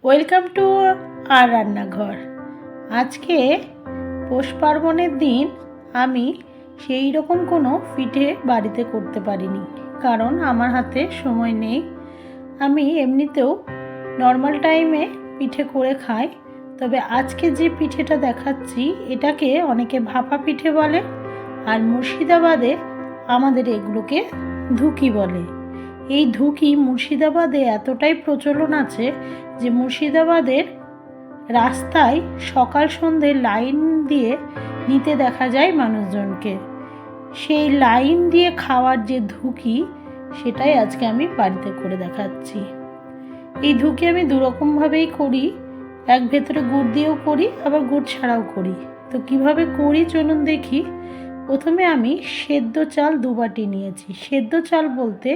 Welcome to আর রান্নাঘর। আজকে পৌষ পার্বণের দিন আমি সেই রকম কোনো পিঠে বাড়িতে করতে পারিনি, কারণ আমার হাতে সময় নেই। আমি এমনিতেও নর্মাল টাইমে পিঠে করে খাই, তবে আজকে যে পিঠেটা দেখাচ্ছি এটাকে অনেকে ভাপা পিঠে বলে, আর মুর্শিদাবাদে আমাদের এগুলোকে ধুকি বলে। এই ধুকি মুর্শিদাবাদে এতটাই প্রচলন আছে যে মুর্শিদাবাদের রাস্তায় সকাল সন্ধে লাইন দিয়ে নিতে দেখা যায় মানুষজনকে। সেই লাইন দিয়ে খাওয়ার যে ধুকি, সেটাই আজকে আমি বাড়িতে করে দেখাচ্ছি। এই ধুকি আমি দুরকমভাবেই করি, এক ভেতরে গুড় দিয়েও করি, আবার গুড় ছাড়াও করি। তো কিভাবে করি চলুন দেখি। প্রথমে আমি সেদ্ধ চাল 2 বাটি নিয়েছি। সেদ্ধ চাল বলতে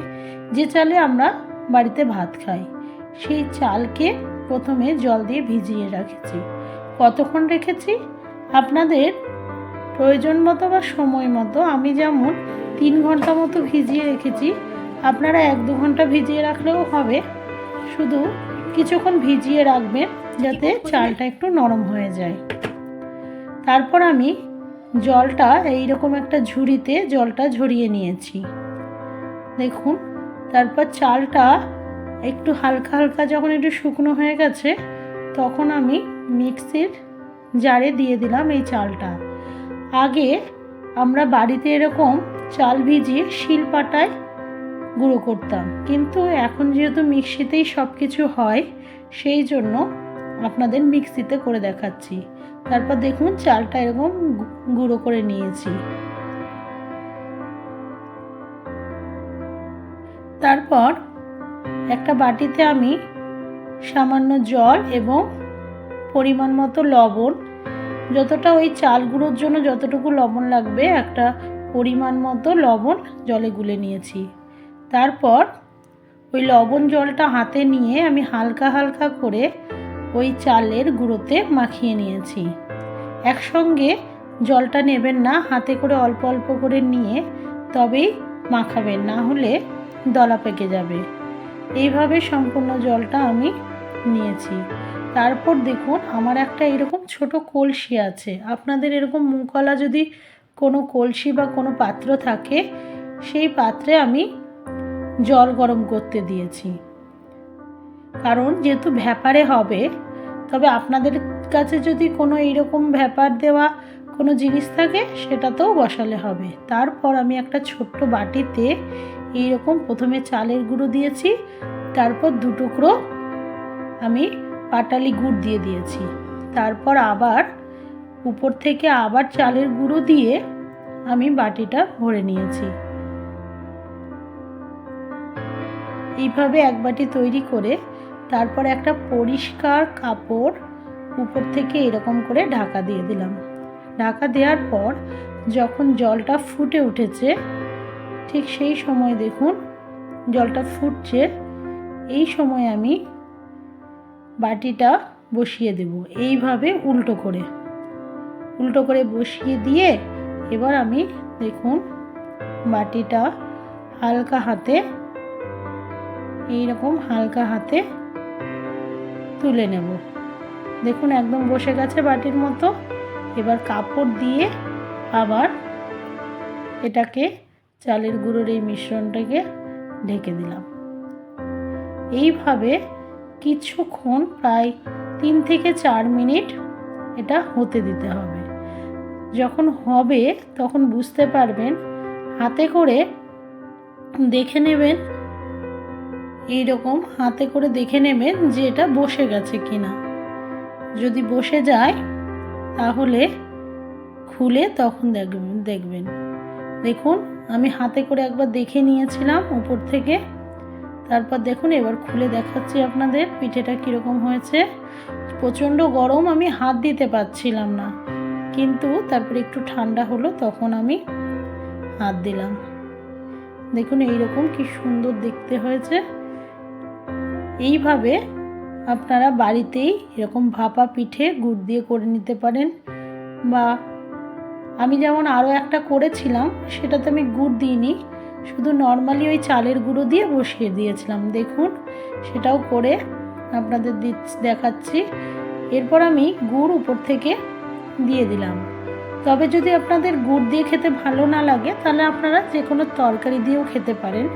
যে চালে আমরা বাড়িতে ভাত খাই, সেই চালকে প্রথমে জল দিয়ে ভিজিয়ে রেখেছি। কতক্ষণ রেখেছি আপনাদের প্রয়োজন মতো বা সময় মতো, আমি যেমন 3 ঘন্টা মতো ভিজিয়ে রেখেছি, আপনারা 1-2 ঘন্টা ভিজিয়ে রাখলেও হবে। শুধু কিছুক্ষণ ভিজিয়ে রাখবেন যাতে চালটা একটু নরম হয়ে যায়। তারপর আমি জলটা এইরকম একটা ঝুড়িতে জলটা ঝরিয়ে নিয়েছি, দেখুন। তারপর চালটা একটু হালকা হালকা যখন একটু শুকনো হয়ে গেছে, তখন আমি মিক্সির জারে দিয়ে দিলাম এই চালটা। আগে আমরা বাড়িতে এরকম চাল ভিজিয়ে শিলপাটায় গুঁড়ো করতাম, কিন্তু এখন যেহেতু মিক্সিতেই সব কিছু হয়, সেই জন্য আপনাদের মিক্সিতে করে দেখাচ্ছি। তারপর দেখুন চালটা এরকম গুঁড়ো করে নিয়েছি। তারপর একটা বাটিতে আমি সামান্য জল এবং পরিমাণ মতো লবণ, যতটা ওই চাল গুঁড়োর জন্য যতটুকু লবণ লাগবে, একটা পরিমাণ মতো লবণ জলে গুলে নিয়েছি। তারপর ওই লবণ জলটা হাতে নিয়ে আমি হালকা হালকা করে ওই চালের গুঁড়োতে মাখিয়ে নিয়েছি। একসঙ্গে জলটা নেবেন না, হাতে করে অল্প অল্প করে নিয়ে তবেই মাখাবেন, না হলে দলা পেকে যাবে। এইভাবে সম্পূর্ণ জলটা আমি নিয়েছি। তারপর দেখুন আমার একটা এরকম ছোট কলসি আছে, আপনাদের এরকম মুখওয়ালা যদি কোনো কলসি বা কোনো পাত্র থাকে, সেই পাত্রে আমি জল গরম করতে দিয়েছি, কারণ যেহেতু ভ্যাপারে হবে। তবে আপনাদের কাছে যদি কোনো এইরকম ভ্যাপার দেওয়া কোনো জিনিস থাকে, সেটাতেও বসালে হবে। তারপর আমি একটা ছোট্ট বাটিতে এইরকম প্রথমে চালের গুঁড়ো দিয়েছি, তারপর 2 টুকরো আমি পাটালি গুড় দিয়ে দিয়েছি। তারপর আবার উপর থেকে আবার চালের গুঁড়ো দিয়ে আমি বাটিটা ভরে নিয়েছি। এইভাবে এক বাটি তৈরি করে তারপর একটা পরিষ্কার কাপড় উপর থেকে এরকম করে ঢাকা দিয়ে দিলাম। ঢাকা দেওয়ার পর যখন জলটা ফুটে উঠেছে, ঠিক সেই সময় দেখুন জলটা ফুটছে, এই সময় আমি বাটিটা বসিয়ে দেব এইভাবে উল্টো করে বসিয়ে দিয়ে, এবার আমি দেখুন বাটিটা হালকা হাতে এইরকম হালকা হাতে তুলে নেব। দেখুন একদম বসে গেছে বাটির মতো। এবার কাপড় দিয়ে আবার এটাকে চালের গুঁড়োর এই মিশ্রণটাকে ঢেকে দিলাম। এইভাবে কিছুক্ষণ প্রায় 3 থেকে 4 মিনিট এটা হতে দিতে হবে। যখন হবে তখন বুঝতে পারবেন, হাতে করে দেখে নেবেন, এইরকম হাতে করে দেখে নেবেন যে এটা বসে গেছে কিনা। যদি বসে যায় তাহলে খুলে তখন দেখবেন। দেখুন আমি হাতে করে একবার দেখে নিয়েছিলাম উপর থেকে, তারপর দেখুন এবার খুলে দেখাচ্ছি আপনাদের পিঠেটা কীরকম হয়েছে। প্রচণ্ড গরম, আমি হাত দিতে পারছিলাম না, কিন্তু তারপরে একটু ঠান্ডা হলো তখন আমি হাত দিলাম। দেখুন এইরকম কি সুন্দর দেখতে হয়েছে। এইভাবে আপনারা বাড়িতেই এরকম ভাপা পিঠে গুড় দিয়ে করে নিতে পারেন, বা আমি যেমন আরও একটা করেছিলাম সেটাতে আমি গুড় দিইনি, শুধু নর্মালি ওই চালের গুঁড়ো দিয়ে বসিয়ে দিয়েছিলাম। দেখুন সেটাও করে আপনাদের দেখাচ্ছি। এরপর আমি গুড় উপর থেকে দিয়ে দিলাম। তবে যদি আপনাদের গুড় দিয়ে খেতে ভালো না লাগে তাহলে আপনারা যে কোনো তরকারি দিয়েও খেতে পারেন,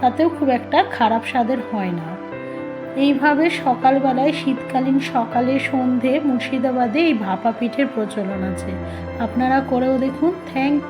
তাতেও খুব একটা খারাপ স্বাদের হয় না। এইভাবে সকালবেলায় শীতকালীন সকালে সন্ধে মুর্শিদাবাদে এই ভাপা পিঠের প্রচলন আছে। আপনারা করেও দেখুন। থ্যাংক